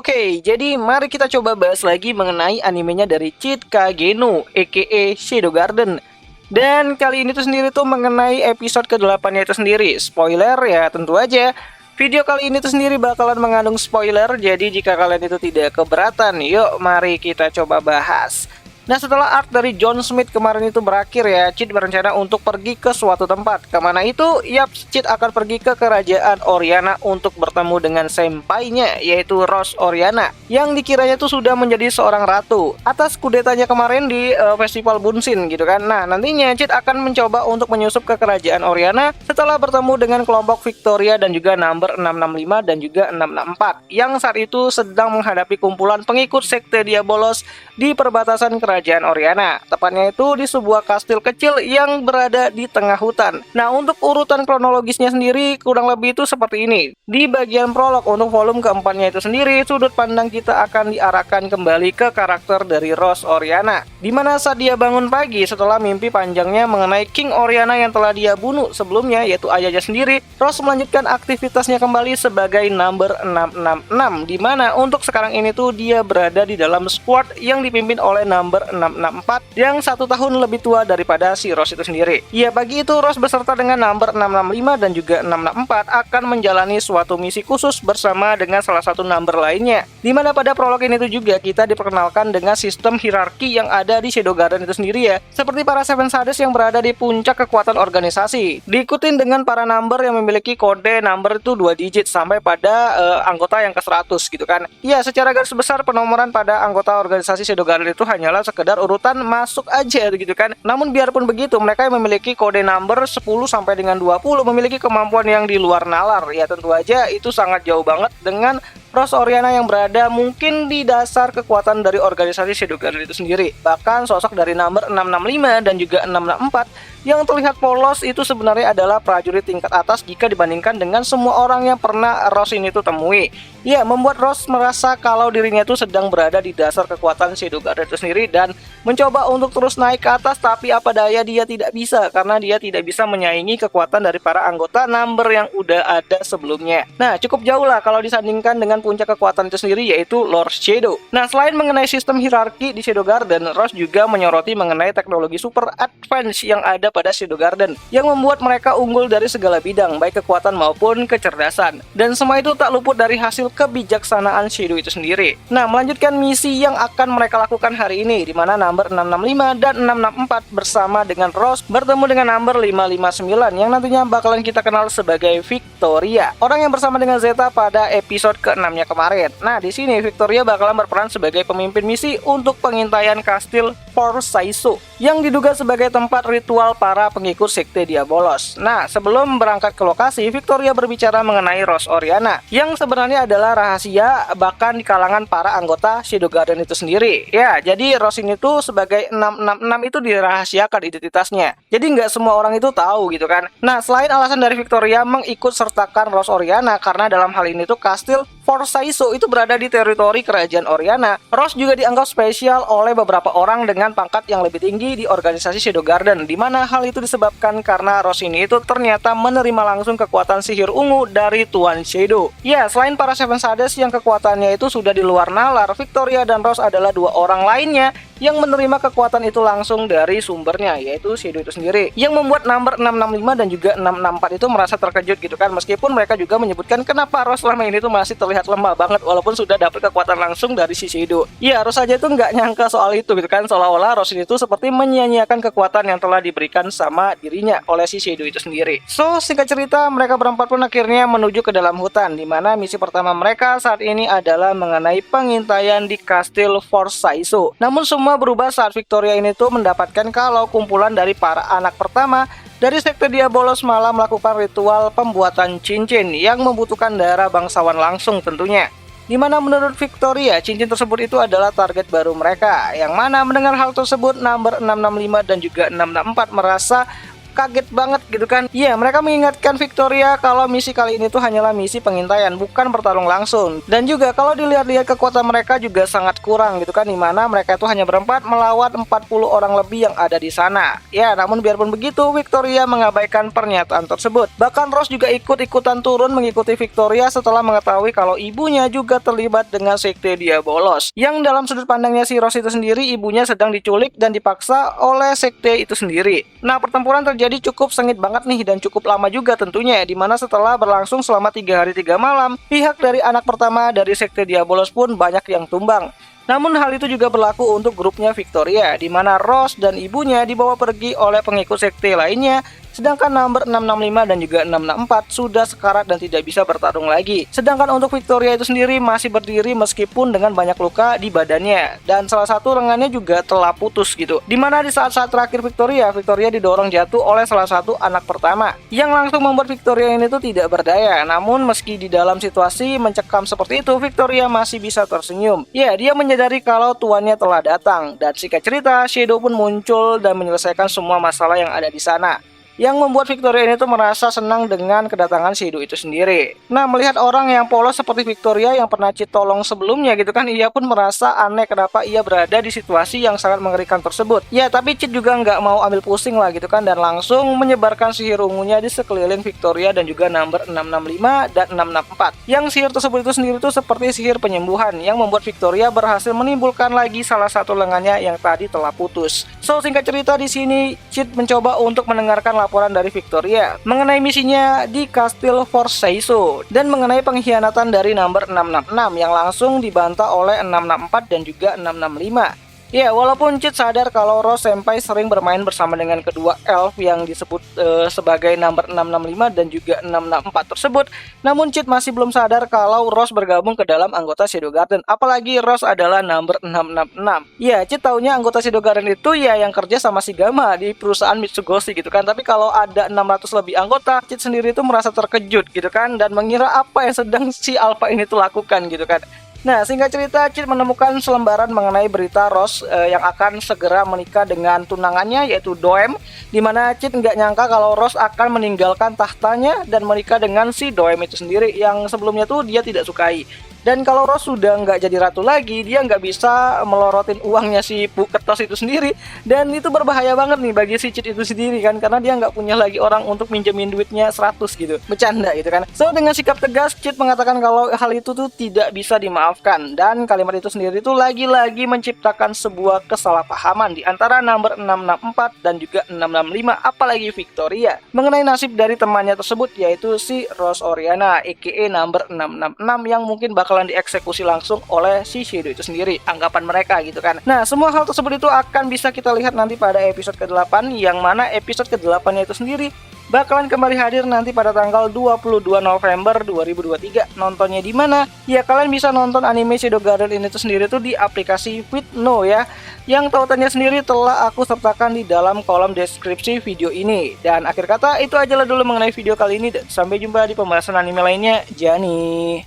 Oke, jadi mari kita coba bahas lagi mengenai animenya dari Cheat Kageno, aka Shadow Garden. Dan kali ini tuh sendiri tuh mengenai episode ke-8-nya itu sendiri. Spoiler ya tentu aja. Video kali ini tuh sendiri bakalan mengandung spoiler, jadi jika kalian itu tidak keberatan, yuk mari kita coba bahas. Nah, setelah arc dari John Smith kemarin itu berakhir ya, Cheat berencana untuk pergi ke suatu tempat. Kemana itu? Yap, Cheat akan pergi ke kerajaan Oriana untuk bertemu dengan senpainya, yaitu Rose Oriana, yang dikiranya tuh sudah menjadi seorang ratu atas kudetanya kemarin di festival Bunshin gitu kan. Nah, nantinya Cheat akan mencoba untuk menyusup ke kerajaan Oriana setelah bertemu dengan kelompok Victoria dan juga number 665 dan juga 664 yang saat itu sedang menghadapi kumpulan pengikut sekte Diabolos di perbatasan kerajaan Oriana, tepatnya itu di sebuah kastil kecil yang berada di tengah hutan. Nah, untuk urutan kronologisnya sendiri kurang lebih itu seperti ini. Di bagian prolog untuk volume keempatnya itu sendiri, sudut pandang kita akan diarahkan kembali ke karakter dari Rose Oriana, dimana saat dia bangun pagi setelah mimpi panjangnya mengenai King Oriana yang telah dia bunuh sebelumnya, yaitu ayahnya sendiri, Rose melanjutkan aktivitasnya kembali sebagai number 666, dimana untuk sekarang ini tuh dia berada di dalam squad yang dipimpin oleh number 664 yang 1 tahun lebih tua daripada si Rose itu sendiri. Ya, bagi itu Rose beserta dengan number 665 dan juga 664 akan menjalani suatu misi khusus bersama dengan salah satu number lainnya, dimana pada prolog ini tuh juga kita diperkenalkan dengan sistem hierarki yang ada di Shadow Garden itu sendiri ya, seperti para Seven Sades yang berada di puncak kekuatan organisasi, diikutin dengan para number yang memiliki kode number itu 2 digit sampai pada anggota yang ke-100 gitu kan. Ya, secara garis besar penomoran pada anggota organisasi Shadow Garden itu hanyalah sekedar urutan masuk aja gitu kan. Namun biarpun begitu, mereka yang memiliki kode number 10 sampai dengan 20 memiliki kemampuan yang di luar nalar. Ya, tentu aja itu sangat jauh banget dengan Rose Oriana yang berada mungkin di dasar kekuatan dari organisasi Shadow Garden itu sendiri. Bahkan sosok dari number 665 dan juga 664 yang terlihat polos itu sebenarnya adalah prajurit tingkat atas jika dibandingkan dengan semua orang yang pernah Rose ini tuh temui. Ya, membuat Rose merasa kalau dirinya itu sedang berada di dasar kekuatan Shadow Garden itu sendiri dan mencoba untuk terus naik ke atas, tapi apa daya dia tidak bisa karena dia tidak bisa menyaingi kekuatan dari para anggota number yang udah ada sebelumnya. Nah, cukup jauh lah kalau disandingkan dengan puncak kekuatan itu sendiri, yaitu Lord Shadow. Nah, selain mengenai sistem hierarki di Shadow Garden, Rose juga menyoroti mengenai teknologi super advance yang ada pada Shadow Garden yang membuat mereka unggul dari segala bidang, baik kekuatan maupun kecerdasan. Dan semua itu tak luput dari hasil kebijaksanaan Shadow itu sendiri. Nah, melanjutkan misi yang akan mereka lakukan hari ini, di mana number 665 dan 664 bersama dengan Rose bertemu dengan number 559 yang nantinya bakalan kita kenal sebagai Victoria, orang yang bersama dengan Zeta pada episode ke-6-nya kemarin. Nah, di sini Victoria bakalan berperan sebagai pemimpin misi untuk pengintaian kastil Forsaiso yang diduga sebagai tempat ritual para pengikut sekte Diabolos. Nah, sebelum berangkat ke lokasi, Victoria berbicara mengenai Rose Oriana yang sebenarnya adalah rahasia bahkan di kalangan para anggota Shadow Garden itu sendiri. Ya, jadi Rose ini tuh sebagai 666 itu dirahasiakan identitasnya. Jadi nggak semua orang itu tahu gitu kan. Nah, selain alasan dari Victoria mengikut sertakan Rose Oriana karena dalam hal ini tuh kastil Forsaiso itu berada di teritori kerajaan Oriana, Rose juga dianggap spesial oleh beberapa orang dengan pangkat yang lebih tinggi di organisasi Shadow Garden, di mana hal itu disebabkan karena Rose ini itu ternyata menerima langsung kekuatan sihir ungu dari Tuan Shadow. Ya, selain para Seven Sades yang kekuatannya itu sudah di luar nalar, Victoria dan Rose adalah dua orang lainnya yang menerima kekuatan itu langsung dari sumbernya, yaitu Shadow itu sendiri, yang membuat number 665 dan juga 664 itu merasa terkejut gitu kan, meskipun mereka juga menyebutkan kenapa Rose selama ini tuh masih terlihat lemah banget walaupun sudah dapat kekuatan langsung dari si Shadow. Ya, Rose aja tuh nggak nyangka soal itu gitu kan, seolah-olah Rose ini tuh seperti menyia-nyiakan kekuatan yang telah diberikan sama dirinya oleh si Shadow itu sendiri. So, singkat cerita, mereka berempat pun akhirnya menuju ke dalam hutan, dimana misi pertama mereka saat ini adalah mengenai pengintaian di kastil Forsaiso. Namun semua berubah saat Victoria ini tuh mendapatkan kalau kumpulan dari para anak pertama dari sekte Diabolos malah melakukan ritual pembuatan cincin yang membutuhkan darah bangsawan langsung tentunya. Dimana menurut Victoria, cincin tersebut itu adalah target baru mereka. Yang mana mendengar hal tersebut, number 665 dan juga 664 merasa kaget banget gitu kan. Iya, mereka mengingatkan Victoria kalau misi kali ini tuh hanyalah misi pengintaian, bukan bertarung langsung. Dan juga kalau dilihat-lihat kekuatan mereka juga sangat kurang gitu kan, dimana mereka itu hanya berempat melawan 40 orang lebih yang ada di sana. Ya, namun biarpun begitu, Victoria mengabaikan pernyataan tersebut. Bahkan Rose juga ikut-ikutan turun mengikuti Victoria setelah mengetahui kalau ibunya juga terlibat dengan sekte Diabolos. Yang dalam sudut pandangnya si Rose itu sendiri, ibunya sedang diculik dan dipaksa oleh sekte itu sendiri. Nah, pertempuran terjadi cukup sengit banget nih dan cukup lama juga tentunya, dimana setelah berlangsung selama 3 hari 3 malam, pihak dari anak pertama dari sekte Diabolos pun banyak yang tumbang. Namun hal itu juga berlaku untuk grupnya Victoria, di mana Rose dan ibunya dibawa pergi oleh pengikut sekte lainnya, sedangkan number 665 dan juga 664 sudah sekarat dan tidak bisa bertarung lagi. Sedangkan untuk Victoria itu sendiri masih berdiri meskipun dengan banyak luka di badannya, dan salah satu lengannya juga telah putus gitu. Dimana di saat-saat terakhir Victoria didorong jatuh oleh salah satu anak pertama, yang langsung membuat Victoria ini tuh tidak berdaya. Namun meski di dalam situasi mencekam seperti itu, Victoria masih bisa tersenyum. Ya, dia menyadari kalau tuannya telah datang, dan singkat cerita Shadow pun muncul dan menyelesaikan semua masalah yang ada di sana, yang membuat Victoria ini tuh merasa senang dengan kedatangan Shadow itu sendiri. Nah, melihat orang yang polos seperti Victoria yang pernah Cid tolong sebelumnya gitu kan, ia pun merasa aneh kenapa ia berada di situasi yang sangat mengerikan tersebut. Ya, tapi Cid juga nggak mau ambil pusing lah gitu kan, dan langsung menyebarkan sihir ungunya di sekeliling Victoria dan juga number 665 dan 664. Yang sihir tersebut itu sendiri tuh seperti sihir penyembuhan yang membuat Victoria berhasil menimbulkan lagi salah satu lengannya yang tadi telah putus. So, singkat cerita di sini Cid mencoba untuk mendengarkan laporan dari Victoria mengenai misinya di Kastil Forsaiso dan mengenai pengkhianatan dari number 666 yang langsung dibantah oleh 664 dan juga 665. Ya, walaupun Cid sadar kalau Rose Senpai sering bermain bersama dengan kedua elf yang disebut sebagai number 665 dan juga 664 tersebut, namun Cid masih belum sadar kalau Rose bergabung ke dalam anggota Shadow Garden, apalagi Rose adalah number 666. Ya, Cid taunya anggota Shadow Garden itu ya yang kerja sama si Gama di perusahaan Mitsugoshi gitu kan, tapi kalau ada 600 lebih anggota, Cid sendiri itu merasa terkejut gitu kan, dan mengira apa yang sedang si Alpha ini tuh lakukan gitu kan. Nah, singkat cerita, Cid menemukan selembaran mengenai berita Rose yang akan segera menikah dengan tunangannya yaitu Doem, dimana Cid nggak nyangka kalau Rose akan meninggalkan tahtanya dan menikah dengan si Doem itu sendiri yang sebelumnya tuh dia tidak sukai. Dan kalau Rose sudah nggak jadi ratu lagi, dia nggak bisa melorotin uangnya si Bu Kertas itu sendiri. Dan itu berbahaya banget nih bagi si Cid itu sendiri kan, karena dia nggak punya lagi orang untuk minjemin duitnya 100 gitu. Bercanda gitu kan. So, dengan sikap tegas, Cid mengatakan kalau hal itu tuh tidak bisa dimaafkan. Dan kalimat itu sendiri tuh lagi-lagi menciptakan sebuah kesalahpahaman di antara number 664 dan juga 665, apalagi Victoria, mengenai nasib dari temannya tersebut, yaitu si Rose Oriana, aka number 666, yang mungkin bakalan dieksekusi langsung oleh si Shadow itu sendiri, anggapan mereka gitu kan. Nah, semua hal tersebut itu akan bisa kita lihat nanti pada episode ke-8, yang mana episode ke-8-nya itu sendiri bakalan kembali hadir nanti pada tanggal 22 November 2023. Nontonnya di mana? Ya, kalian bisa nonton anime Shadow Garden ini tuh sendiri tuh di aplikasi Vidno ya, yang tautannya sendiri telah aku sertakan di dalam kolom deskripsi video ini. Dan akhir kata itu aja lah dulu mengenai video kali ini. Sampai jumpa di pembahasan anime lainnya. Jani.